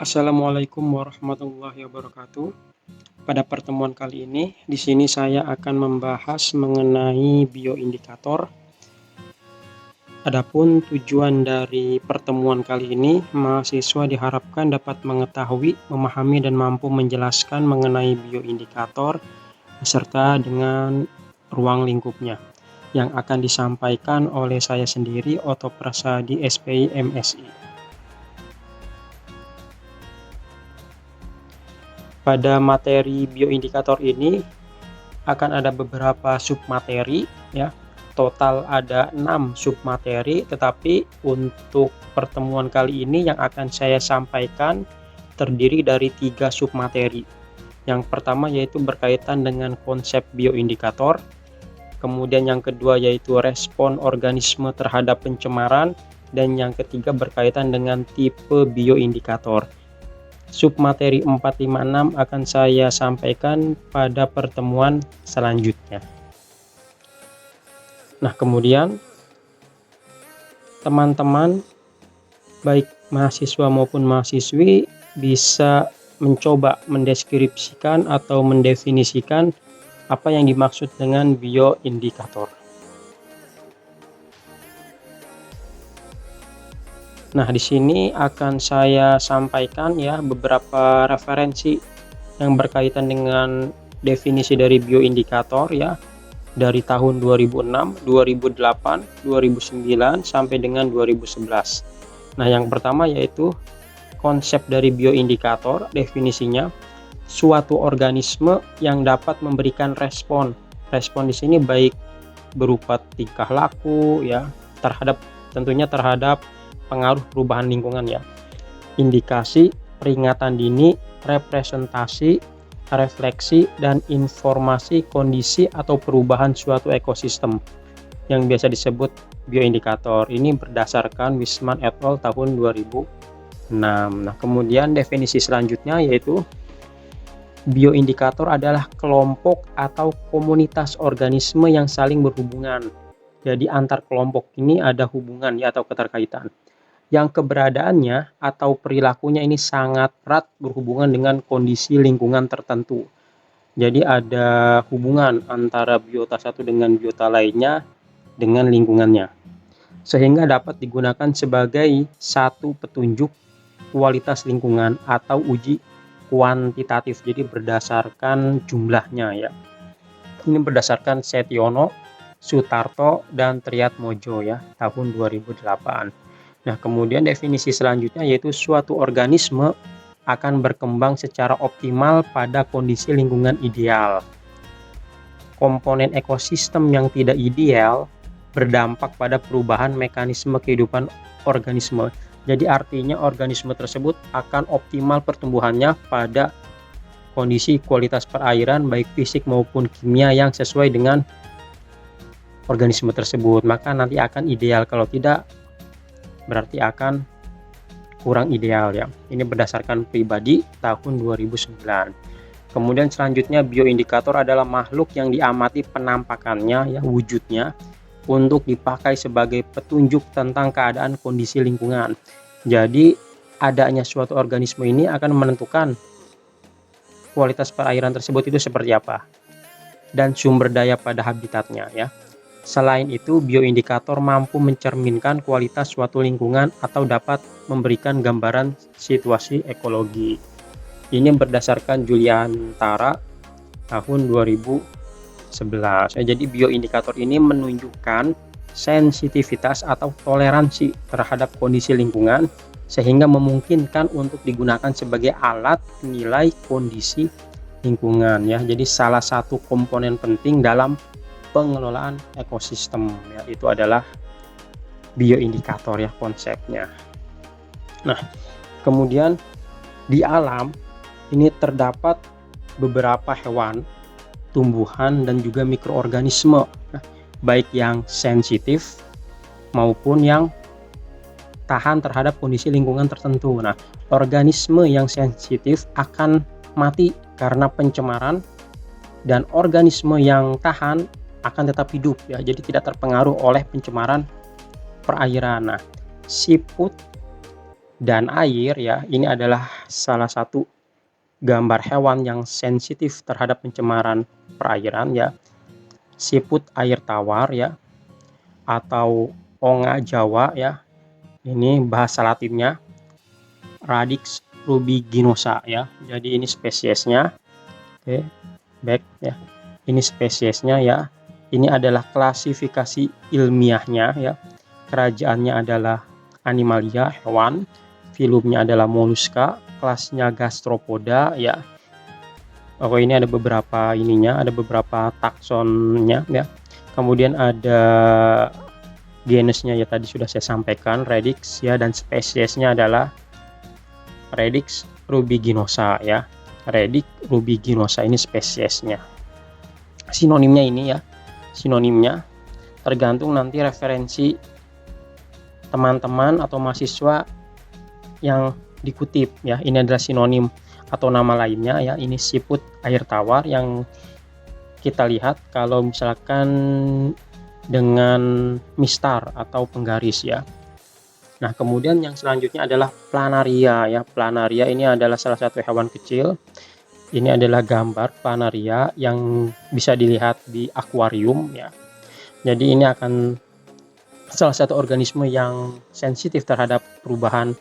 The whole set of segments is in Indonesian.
Assalamualaikum warahmatullahi wabarakatuh. Pada pertemuan kali ini, di sini saya akan membahas mengenai bioindikator. Adapun tujuan dari pertemuan kali ini, mahasiswa diharapkan dapat mengetahui, memahami, dan mampu menjelaskan mengenai bioindikator beserta dengan ruang lingkupnya yang akan disampaikan oleh saya sendiri, Oto Prasadi, SPI, MSI. Pada materi bioindikator ini akan ada beberapa submateri ya. Total ada 6 submateri, tetapi untuk pertemuan kali ini yang akan saya sampaikan terdiri dari 3 submateri. Yang pertama yaitu berkaitan dengan konsep bioindikator. Kemudian yang kedua yaitu respon organisme terhadap pencemaran, dan yang ketiga berkaitan dengan tipe bioindikator. Submateri 456 akan saya sampaikan pada pertemuan selanjutnya. Nah, kemudian teman-teman baik mahasiswa maupun mahasiswi bisa mencoba mendeskripsikan atau mendefinisikan apa yang dimaksud dengan bioindikator. Nah, di sini akan saya sampaikan ya beberapa referensi yang berkaitan dengan definisi dari bioindikator ya, dari tahun 2006, 2008, 2009 sampai dengan 2011. Nah, yang pertama yaitu konsep dari bioindikator. Definisinya, suatu organisme yang dapat memberikan respon. Respon di sini baik berupa tingkah laku ya, tentunya terhadap pengaruh perubahan lingkungan ya. Indikasi, peringatan dini, representasi, refleksi, dan informasi kondisi atau perubahan suatu ekosistem yang biasa disebut bioindikator. Ini berdasarkan Wisman et al. Tahun 2006. Nah, kemudian definisi selanjutnya yaitu bioindikator adalah kelompok atau komunitas organisme yang saling berhubungan. Jadi antar kelompok ini ada hubungan ya, atau keterkaitan, yang keberadaannya atau perilakunya ini sangat erat berhubungan dengan kondisi lingkungan tertentu. Jadi ada hubungan antara biota satu dengan biota lainnya dengan lingkungannya, sehingga dapat digunakan sebagai satu petunjuk kualitas lingkungan atau uji kuantitatif, jadi berdasarkan jumlahnya ya. Ini berdasarkan Setiono, Sutarto, dan Triatmojo ya, tahun 2008. Nah, kemudian definisi selanjutnya yaitu suatu organisme akan berkembang secara optimal pada kondisi lingkungan ideal. Komponen ekosistem yang tidak ideal berdampak pada perubahan mekanisme kehidupan organisme. Jadi artinya organisme tersebut akan optimal pertumbuhannya pada kondisi kualitas perairan baik fisik maupun kimia yang sesuai dengan organisme tersebut. Maka nanti akan ideal, kalau tidak berarti akan kurang ideal ya. Ini berdasarkan pribadi tahun 2009. Kemudian selanjutnya, bioindikator adalah makhluk yang diamati penampakannya ya, wujudnya, untuk dipakai sebagai petunjuk tentang keadaan kondisi lingkungan. Jadi adanya suatu organisme ini akan menentukan kualitas perairan tersebut itu seperti apa dan sumber daya pada habitatnya ya. Selain itu, bioindikator mampu mencerminkan kualitas suatu lingkungan atau dapat memberikan gambaran situasi ekologi. Ini berdasarkan Juliantara tahun 2011. Jadi bioindikator ini menunjukkan sensitivitas atau toleransi terhadap kondisi lingkungan, sehingga memungkinkan untuk digunakan sebagai alat penilai kondisi lingkungan ya. Jadi salah satu komponen penting dalam pengelolaan ekosistem ya, itu adalah bioindikator ya konsepnya. Nah, kemudian di alam ini terdapat beberapa hewan, tumbuhan, dan juga mikroorganisme, baik yang sensitif maupun yang tahan terhadap kondisi lingkungan tertentu. Nah, organisme yang sensitif akan mati karena pencemaran, dan organisme yang tahan akan tetap hidup ya, jadi tidak terpengaruh oleh pencemaran perairan. Nah, siput dan air ya, ini adalah salah satu gambar hewan yang sensitif terhadap pencemaran perairan ya. Siput air tawar ya, atau onga Jawa ya. Ini bahasa latinnya Radix rubiginosa ya. Jadi ini spesiesnya. Oke, back ya. Ini spesiesnya ya. Ini adalah klasifikasi ilmiahnya ya. Kerajaannya adalah Animalia, hewan. Filumnya adalah Mollusca, kelasnya Gastropoda ya. Oh, ini ada beberapa ininya, ada beberapa taksonnya ya. Kemudian ada genusnya ya, tadi sudah saya sampaikan, Radix ya, dan spesiesnya adalah Radix rubiginosa ya. Radix rubiginosa ini spesiesnya. Sinonimnya ini ya, sinonimnya tergantung nanti referensi teman-teman atau mahasiswa yang dikutip ya. Ini adalah sinonim atau nama lainnya ya. Ini siput air tawar yang kita lihat kalau misalkan dengan mistar atau penggaris ya. Nah, kemudian yang selanjutnya adalah planaria ya. Planaria ini adalah salah satu hewan kecil. Ini adalah gambar planaria yang bisa dilihat di akuarium ya. Jadi ini akan salah satu organisme yang sensitif terhadap perubahan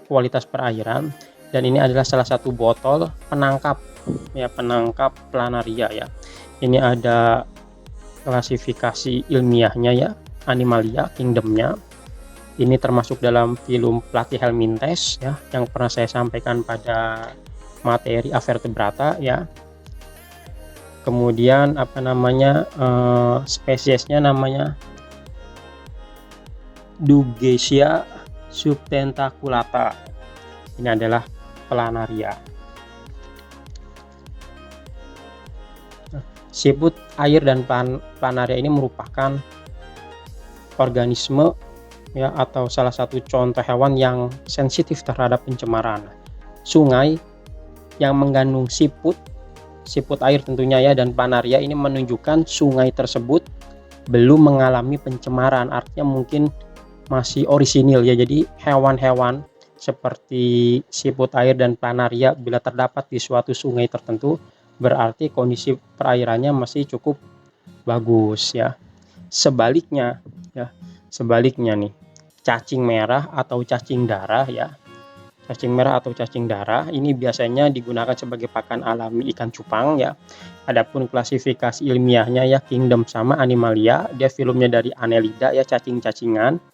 kualitas perairan, dan ini adalah salah satu botol penangkap ya, penangkap planaria ya. Ini ada klasifikasi ilmiahnya ya, Animalia kingdomnya. Ini termasuk dalam filum Platyhelminthes ya, yang pernah saya sampaikan pada materi Avertebrata ya. Kemudian apa namanya, spesiesnya namanya Dugesia subtentaculata. Ini adalah planaria. Siput air dan planaria ini merupakan organisme ya, atau salah satu contoh hewan yang sensitif terhadap pencemaran. Sungai yang mengandung siput air tentunya ya, dan planaria ini menunjukkan sungai tersebut belum mengalami pencemaran, artinya mungkin masih orisinil ya. Jadi hewan-hewan seperti siput air dan planaria bila terdapat di suatu sungai tertentu, berarti kondisi perairannya masih cukup bagus ya. Sebaliknya nih, cacing merah atau cacing darah ya. Cacing merah atau cacing darah ini biasanya digunakan sebagai pakan alami ikan cupang ya. Adapun klasifikasi ilmiahnya ya, kingdom sama Animalia, dia filumnya dari Annelida ya, cacing-cacingan.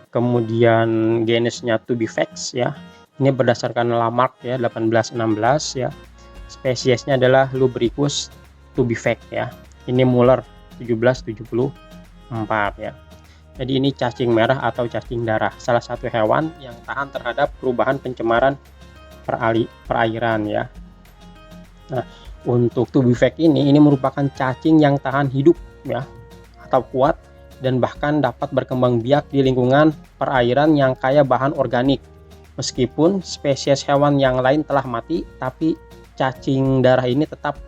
Kemudian genusnya Tubifax ya. Ini berdasarkan Lamarck ya, 1816 ya. Spesiesnya adalah Lubricus tubifax ya. Ini Muller 1774 ya. Jadi ini cacing merah atau cacing darah, salah satu hewan yang tahan terhadap perubahan pencemaran perairan ya. Nah, untuk tubifax ini merupakan cacing yang tahan hidup ya, atau kuat, dan bahkan dapat berkembang biak di lingkungan perairan yang kaya bahan organik. Meskipun spesies hewan yang lain telah mati, tapi cacing darah ini tetap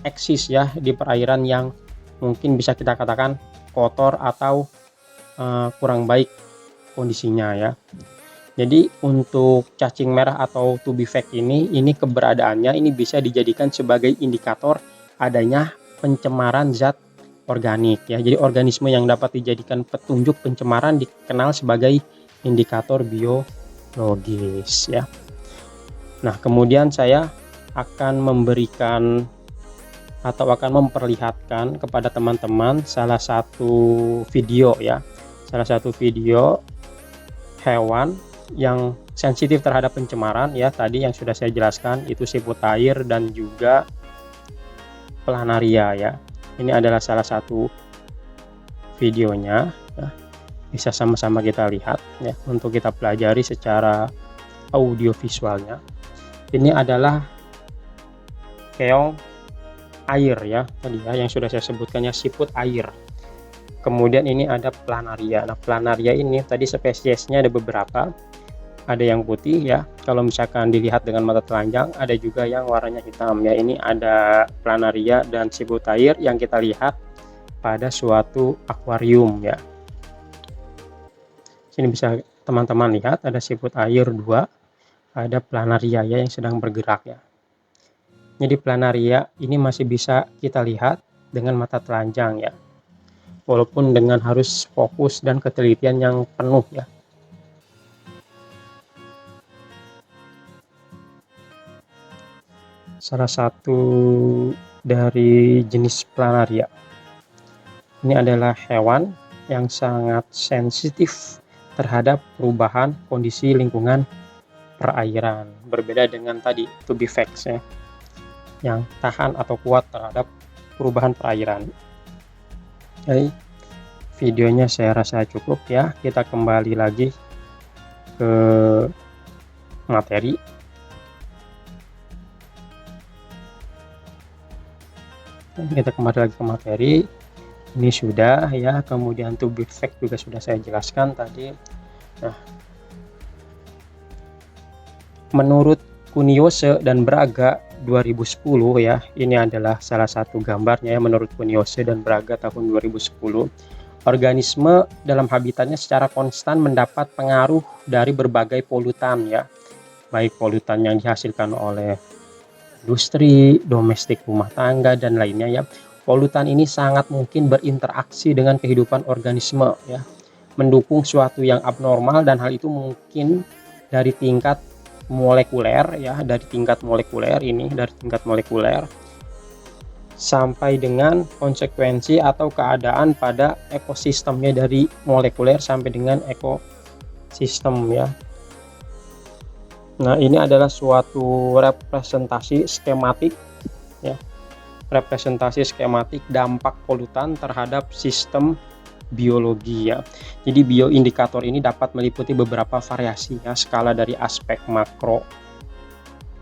eksis ya di perairan yang mungkin bisa kita katakan kotor atau kurang baik kondisinya ya. Jadi untuk cacing merah atau tubifax ini keberadaannya ini bisa dijadikan sebagai indikator adanya pencemaran zat organik ya. Jadi organisme yang dapat dijadikan petunjuk pencemaran dikenal sebagai indikator biologis ya. Nah, kemudian saya akan memberikan atau akan memperlihatkan kepada teman-teman salah satu video ya. Salah satu video hewan yang sensitif terhadap pencemaran ya, tadi yang sudah saya jelaskan itu siput air dan juga planaria ya. Ini adalah salah satu videonya ya. Bisa sama-sama kita lihat ya, untuk kita pelajari secara audio visualnya. Ini adalah keong air ya, tadi ya yang sudah saya sebutkan ya, siput air. Kemudian ini ada planaria. Nah, planaria ini tadi spesiesnya ada beberapa. Ada yang putih ya, kalau misalkan dilihat dengan mata telanjang, ada juga yang warnanya hitam ya. Ini ada planaria dan siput air yang kita lihat pada suatu akuarium ya. Sini bisa teman-teman lihat ada siput air 2, ada planaria ya yang sedang bergerak ya. Jadi planaria ini masih bisa kita lihat dengan mata telanjang ya, walaupun dengan harus fokus dan ketelitian yang penuh ya. Salah satu dari jenis planaria ini adalah hewan yang sangat sensitif terhadap perubahan kondisi lingkungan perairan, berbeda dengan tadi tubifax ya, yang tahan atau kuat terhadap perubahan perairan. Jadi videonya saya rasa cukup ya, kita kembali lagi ke materi. Kita kembali lagi ke materi. Ini sudah ya, kemudian tubifax juga sudah saya jelaskan tadi. Nah, menurut Kuniose dan Braga 2010 ya, ini adalah salah satu gambarnya ya, menurut Kuniose dan Braga tahun 2010. Organisme dalam habitatnya secara konstan mendapat pengaruh dari berbagai polutan ya, baik polutan yang dihasilkan oleh industri, domestik rumah tangga, dan lainnya ya. Polutan ini sangat mungkin berinteraksi dengan kehidupan organisme ya, mendukung suatu yang abnormal, dan hal itu mungkin dari tingkat molekuler ya, dari tingkat molekuler sampai dengan konsekuensi atau keadaan pada ekosistemnya, dari molekuler sampai dengan ekosistem ya. Nah, ini adalah suatu representasi skematik ya, representasi skematik dampak polutan terhadap sistem biologi ya. Jadi bioindikator ini dapat meliputi beberapa variasi ya, skala dari aspek makro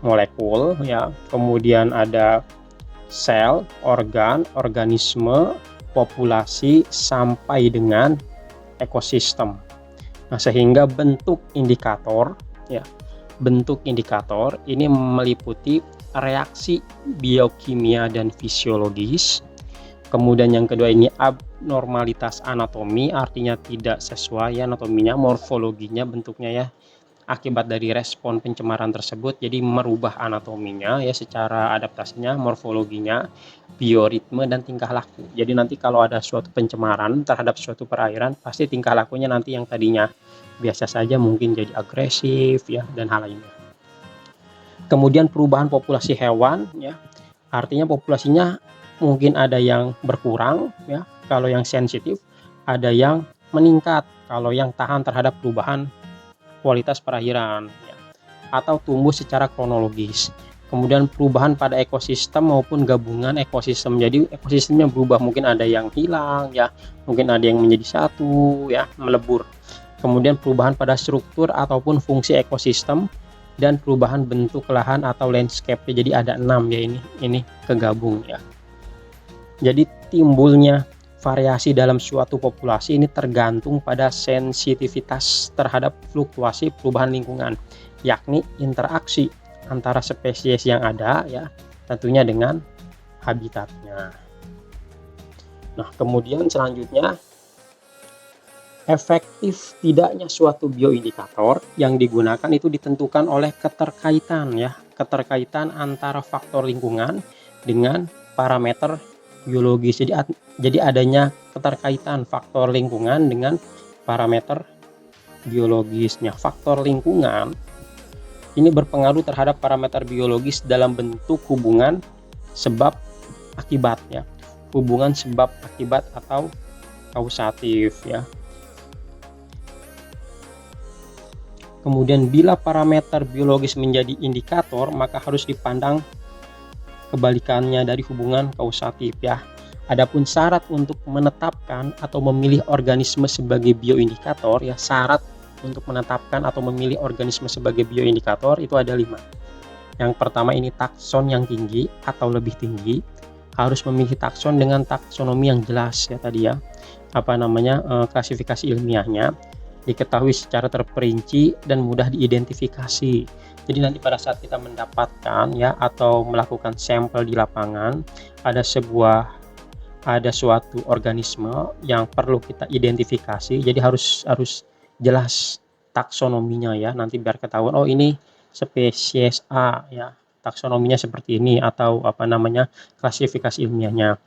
molekul ya, kemudian ada sel, organ, organisme, populasi, sampai dengan ekosistem. Nah, sehingga bentuk indikator ya, bentuk indikator ini meliputi reaksi biokimia dan fisiologis. Kemudian yang kedua ini abnormalitas anatomi, artinya tidak sesuai anatominya, morfologinya, bentuknya ya, akibat dari respon pencemaran tersebut, jadi merubah anatominya ya secara adaptasinya, morfologinya, bioritme, dan tingkah laku. Jadi nanti kalau ada suatu pencemaran terhadap suatu perairan, pasti tingkah lakunya nanti yang tadinya biasa saja mungkin jadi agresif ya, dan hal lainnya. Kemudian perubahan populasi hewan ya, artinya populasinya mungkin ada yang berkurang ya kalau yang sensitif, ada yang meningkat kalau yang tahan terhadap perubahan kualitas perairan ya, atau tumbuh secara kronologis. Kemudian perubahan pada ekosistem maupun gabungan ekosistem, jadi ekosistemnya berubah, mungkin ada yang hilang ya, mungkin ada yang menjadi satu ya, melebur. Kemudian perubahan pada struktur ataupun fungsi ekosistem, dan perubahan bentuk lahan atau landscape. Jadi ada 6 ya, ini kegabung ya. Jadi timbulnya variasi dalam suatu populasi ini tergantung pada sensitivitas terhadap fluktuasi perubahan lingkungan, yakni interaksi antara spesies yang ada ya, tentunya dengan habitatnya. Nah, kemudian selanjutnya, efektif tidaknya suatu bioindikator yang digunakan itu ditentukan oleh keterkaitan ya, keterkaitan antara faktor lingkungan dengan parameter biologis. Jadi adanya keterkaitan faktor lingkungan dengan parameter biologisnya. Faktor lingkungan ini berpengaruh terhadap parameter biologis dalam bentuk hubungan sebab akibat ya, hubungan sebab akibat atau kausatif ya. Kemudian bila parameter biologis menjadi indikator, maka harus dipandang kebalikannya dari hubungan kausatif ya. Adapun syarat untuk menetapkan atau memilih organisme sebagai bioindikator ya, syarat untuk menetapkan atau memilih organisme sebagai bioindikator itu ada 5. Yang pertama ini takson yang tinggi atau lebih tinggi, harus memilih takson dengan taksonomi yang jelas ya tadi ya, klasifikasi ilmiahnya diketahui secara terperinci dan mudah diidentifikasi. Jadi nanti pada saat kita mendapatkan ya atau melakukan sampel di lapangan, ada suatu organisme yang perlu kita identifikasi, jadi harus jelas taksonominya ya, nanti biar ketahuan, oh ini spesies A ya, taksonominya seperti ini, atau apa namanya, klasifikasi ilmiahnya.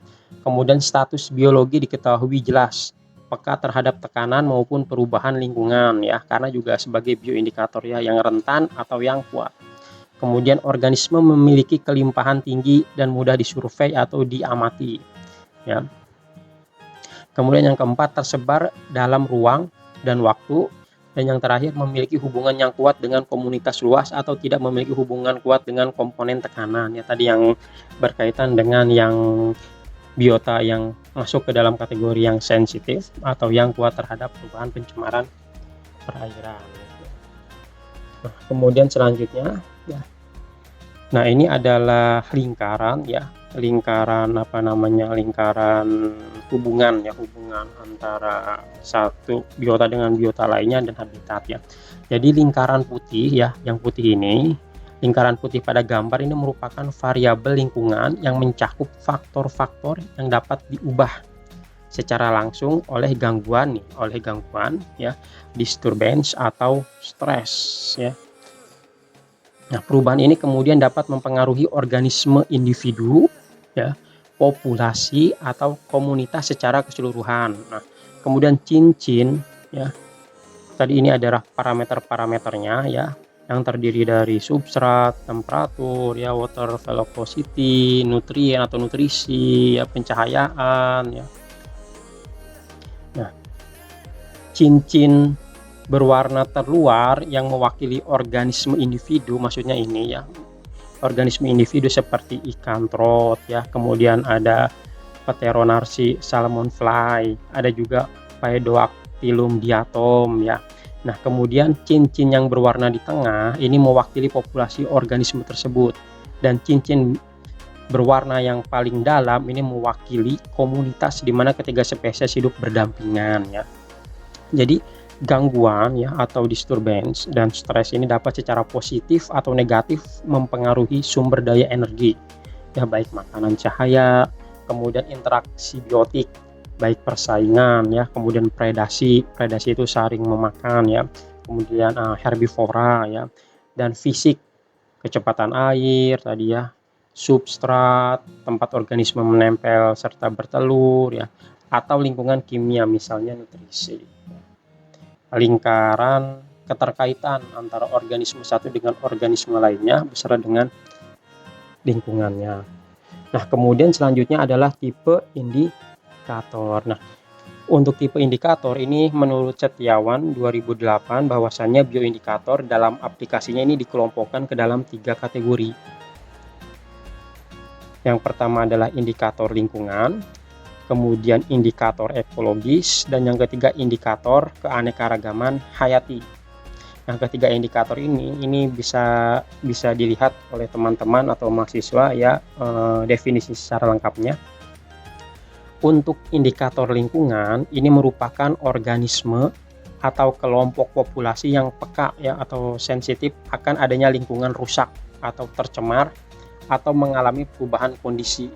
Kemudian status biologi diketahui jelas, peka terhadap tekanan maupun perubahan lingkungan ya, karena juga sebagai bioindikator ya, yang rentan atau yang kuat. Kemudian organisme memiliki kelimpahan tinggi dan mudah disurvei atau diamati ya. Kemudian yang keempat, tersebar dalam ruang dan waktu. Dan yang terakhir, memiliki hubungan yang kuat dengan komunitas luas atau tidak memiliki hubungan kuat dengan komponen tekanan ya, tadi yang berkaitan dengan yang biota yang masuk ke dalam kategori yang sensitif atau yang kuat terhadap perubahan pencemaran perairan. Nah, kemudian selanjutnya ya. Nah, ini adalah lingkaran ya, lingkaran apa namanya, lingkaran hubungan ya, hubungan antara satu biota dengan biota lainnya dan habitat ya. Jadi lingkaran putih ya, yang putih ini, lingkaran putih pada gambar ini merupakan variabel lingkungan yang mencakup faktor-faktor yang dapat diubah secara langsung oleh gangguan ya, disturbance atau stres ya. Nah, perubahan ini kemudian dapat mempengaruhi organisme individu ya, populasi atau komunitas secara keseluruhan. Nah, kemudian cincin ya. Tadi ini adalah parameter-parameternya ya, yang terdiri dari substrat, temperatur ya, water velocity, nutrien atau nutrisi ya, pencahayaan ya. Nah, cincin berwarna terluar yang mewakili organisme individu, maksudnya ini ya, organisme individu seperti ikan trot ya, kemudian ada Pteronarsi salmon fly, ada juga Paedodactylum diatom ya. Nah, kemudian cincin yang berwarna di tengah ini mewakili populasi organisme tersebut, dan cincin berwarna yang paling dalam ini mewakili komunitas di mana ketiga spesies hidup berdampingan ya. Jadi gangguan ya atau disturbance dan stres ini dapat secara positif atau negatif mempengaruhi sumber daya energi ya, baik makanan, cahaya, kemudian interaksi biotik, baik persaingan ya, kemudian predasi itu saling memakan ya, kemudian herbivora ya, dan fisik, kecepatan air tadi ya, substrat, tempat organisme menempel serta bertelur ya, atau lingkungan kimia misalnya nutrisi. Lingkaran keterkaitan antara organisme satu dengan organisme lainnya beserta dengan lingkungannya. Nah, kemudian selanjutnya adalah tipe indikator. Nah, untuk tipe indikator ini menurut Setiawan 2008 bahwasannya bioindikator dalam aplikasinya ini dikelompokkan ke dalam 3 kategori. Yang pertama adalah indikator lingkungan, kemudian indikator ekologis, dan yang ketiga indikator keanekaragaman hayati. Nah, ketiga indikator ini bisa dilihat oleh teman-teman atau mahasiswa ya, definisi secara lengkapnya. Untuk indikator lingkungan ini merupakan organisme atau kelompok populasi yang peka ya atau sensitif akan adanya lingkungan rusak atau tercemar atau mengalami perubahan kondisi.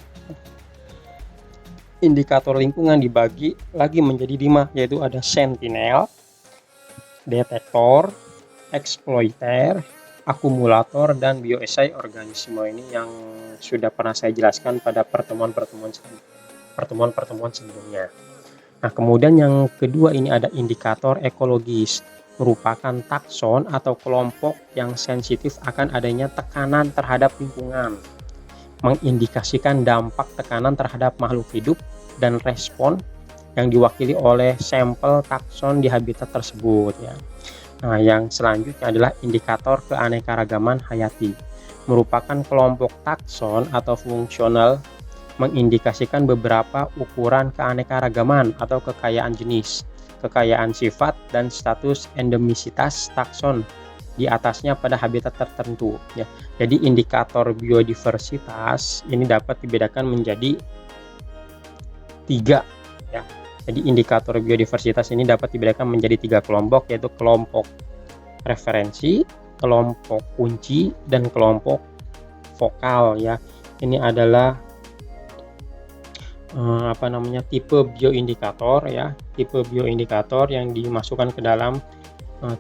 Indikator lingkungan dibagi lagi menjadi 5, yaitu ada sentinel, detektor, eksploiter, akumulator, dan bioesai organisme. Ini yang sudah pernah saya jelaskan pada pertemuan-pertemuan sebelumnya. Nah, kemudian yang kedua ini ada indikator ekologis, merupakan takson atau kelompok yang sensitif akan adanya tekanan terhadap lingkungan, mengindikasikan dampak tekanan terhadap makhluk hidup dan respon yang diwakili oleh sampel takson di habitat tersebut ya. Nah, yang selanjutnya adalah indikator keanekaragaman hayati, merupakan kelompok takson atau fungsional, mengindikasikan beberapa ukuran keanekaragaman atau kekayaan jenis, kekayaan sifat, dan status endemisitas takson di atasnya pada habitat tertentu ya. Jadi indikator biodiversitas ini dapat dibedakan menjadi 3 ya. Jadi indikator biodiversitas ini dapat dibedakan menjadi 3 kelompok, yaitu kelompok referensi, kelompok kunci, dan kelompok vokal ya. Ini adalah tipe bioindikator ya, tipe bioindikator yang dimasukkan ke dalam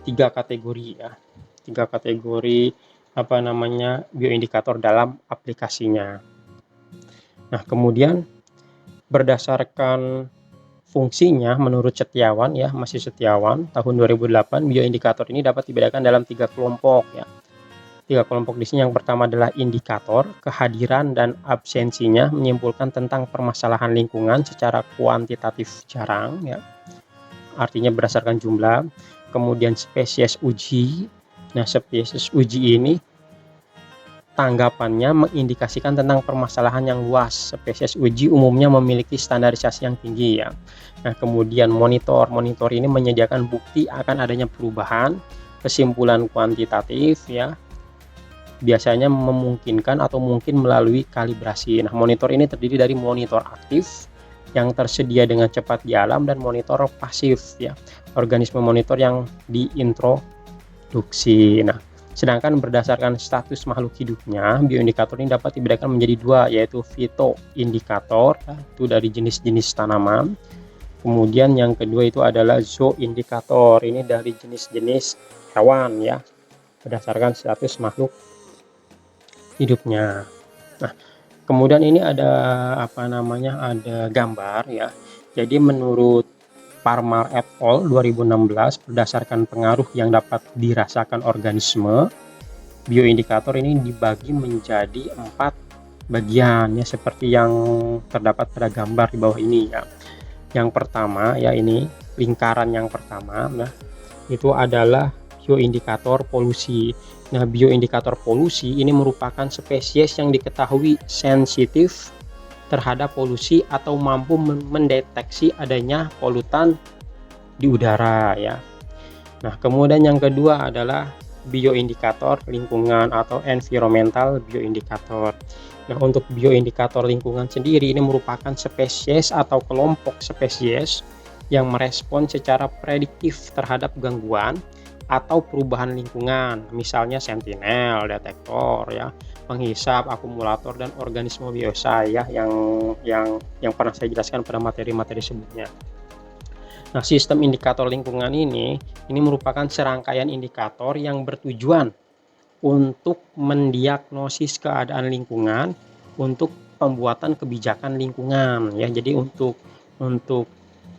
tiga kategori ya, tiga kategori bioindikator dalam aplikasinya. Nah, kemudian berdasarkan fungsinya menurut Setiawan ya, masih Setiawan tahun 2008, bioindikator ini dapat dibedakan dalam 3 kelompok ya. 3 kelompok di sini. Yang pertama adalah indikator, kehadiran dan absensinya menyimpulkan tentang permasalahan lingkungan secara kuantitatif jarang ya. Artinya berdasarkan jumlah. Kemudian spesies uji. Nah, spesies uji ini tanggapannya mengindikasikan tentang permasalahan yang luas. Spesies uji umumnya memiliki standarisasi yang tinggi ya. Nah, kemudian monitor ini menyediakan bukti akan adanya perubahan, kesimpulan kuantitatif ya. Biasanya memungkinkan atau mungkin melalui kalibrasi. Nah, monitor ini terdiri dari monitor aktif yang tersedia dengan cepat di alam dan monitor pasif ya. Organisme monitor yang diintroduksi. Nah, sedangkan berdasarkan status makhluk hidupnya, bioindikator ini dapat dibedakan menjadi dua, yaitu fitoindikator, itu dari jenis-jenis tanaman. Kemudian yang kedua itu adalah zooindikator, ini dari jenis-jenis hewan ya, berdasarkan status makhluk hidupnya. Nah, kemudian ini ada ada gambar ya. Jadi menurut Parmar et al. 2016, berdasarkan pengaruh yang dapat dirasakan organisme, bioindikator ini dibagi menjadi 4 bagian ya, seperti yang terdapat pada gambar di bawah ini ya. Yang pertama ya, ini lingkaran yang pertama nah, itu adalah bioindikator polusi. Nah, bioindikator polusi ini merupakan spesies yang diketahui sensitif terhadap polusi atau mampu mendeteksi adanya polutan di udara ya. Nah, kemudian yang kedua adalah bioindikator lingkungan atau environmental bioindikator. Nah, untuk bioindikator lingkungan sendiri ini merupakan spesies atau kelompok spesies yang merespon secara prediktif terhadap gangguan atau perubahan lingkungan, misalnya sentinel, detektor ya, penghisap, akumulator dan organisme biasa ya, yang pernah saya jelaskan pada materi-materi sebelumnya. Nah, sistem indikator lingkungan ini merupakan serangkaian indikator yang bertujuan untuk mendiagnosis keadaan lingkungan untuk pembuatan kebijakan lingkungan ya. Jadi untuk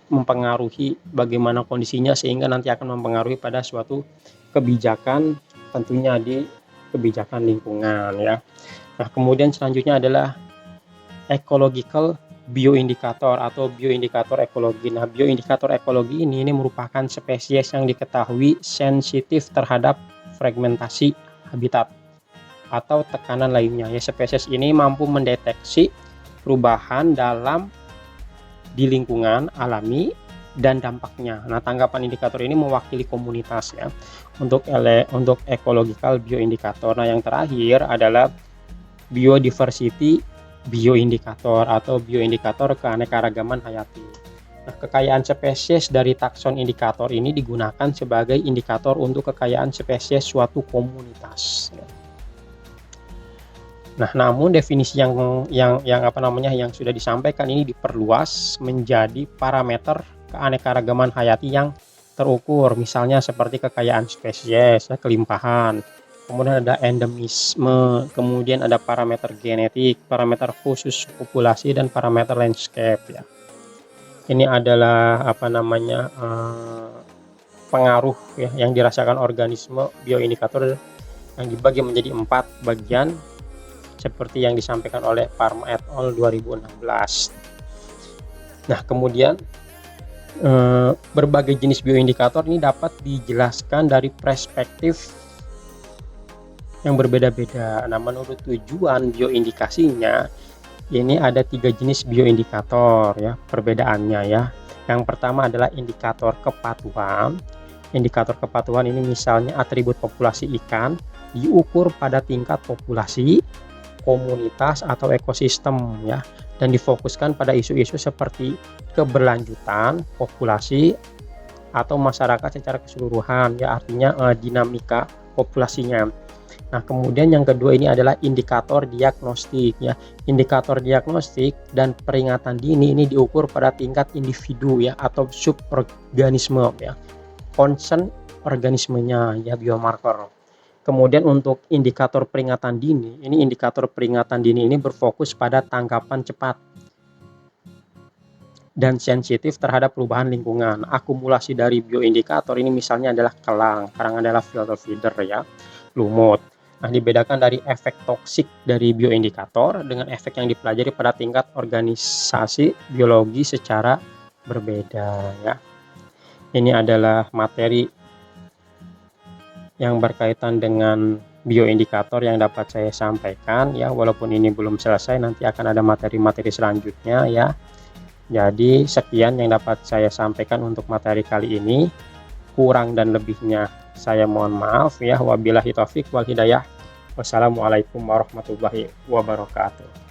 mempengaruhi bagaimana kondisinya sehingga nanti akan mempengaruhi pada suatu kebijakan, tentunya di kebijakan lingkungan ya. Nah, kemudian selanjutnya adalah ecological bioindikator atau bioindikator ekologi. Nah, bioindikator ekologi ini merupakan spesies yang diketahui sensitif terhadap fragmentasi habitat atau tekanan lainnya ya. Spesies ini mampu mendeteksi perubahan di lingkungan alami dan dampaknya. Nah, tanggapan indikator ini mewakili komunitas ya untuk ecological bioindikator. Nah, yang terakhir adalah biodiversity bioindikator atau bioindikator keanekaragaman hayati. Nah, kekayaan spesies dari takson indikator ini digunakan sebagai indikator untuk kekayaan spesies suatu komunitas ya. Nah, namun definisi yang sudah disampaikan ini diperluas menjadi parameter keanekaragaman hayati yang terukur, misalnya seperti kekayaan spesies, ya, kelimpahan, kemudian ada endemisme, kemudian ada parameter genetik, parameter khusus populasi dan parameter landscape ya. Ini adalah pengaruh ya yang dirasakan organisme bioindikator yang dibagi menjadi 4 bagian seperti yang disampaikan oleh Parmar et al. 2016. Nah, kemudian berbagai jenis bioindikator ini dapat dijelaskan dari perspektif yang berbeda-beda. Nah, menurut tujuan bioindikasinya ini ada 3 jenis bioindikator ya, perbedaannya ya. Yang pertama adalah indikator kepatuhan. Indikator kepatuhan ini misalnya atribut populasi ikan diukur pada tingkat populasi, komunitas atau ekosistem ya, dan difokuskan pada isu-isu seperti keberlanjutan populasi atau masyarakat secara keseluruhan ya, artinya dinamika populasinya. Nah, kemudian yang kedua ini adalah indikator diagnostik ya. Indikator diagnostik dan peringatan dini ini diukur pada tingkat individu ya atau suborganisme ya. Concern organismenya ya, biomarker. Kemudian untuk indikator peringatan dini, ini indikator peringatan dini ini berfokus pada tanggapan cepat dan sensitif terhadap perubahan lingkungan. Akumulasi dari bioindikator ini misalnya adalah kerang adalah filter feeder ya, lumut. Nah, dibedakan dari efek toksik dari bioindikator dengan efek yang dipelajari pada tingkat organisasi biologi secara berbeda ya. Ini adalah materi yang berkaitan dengan bioindikator yang dapat saya sampaikan ya, walaupun ini belum selesai, nanti akan ada materi-materi selanjutnya ya. Jadi sekian yang dapat saya sampaikan untuk materi kali ini. Kurang dan lebihnya saya mohon maaf ya. Wabillahi taufik wal hidayah. Wassalamualaikum warahmatullahi wabarakatuh.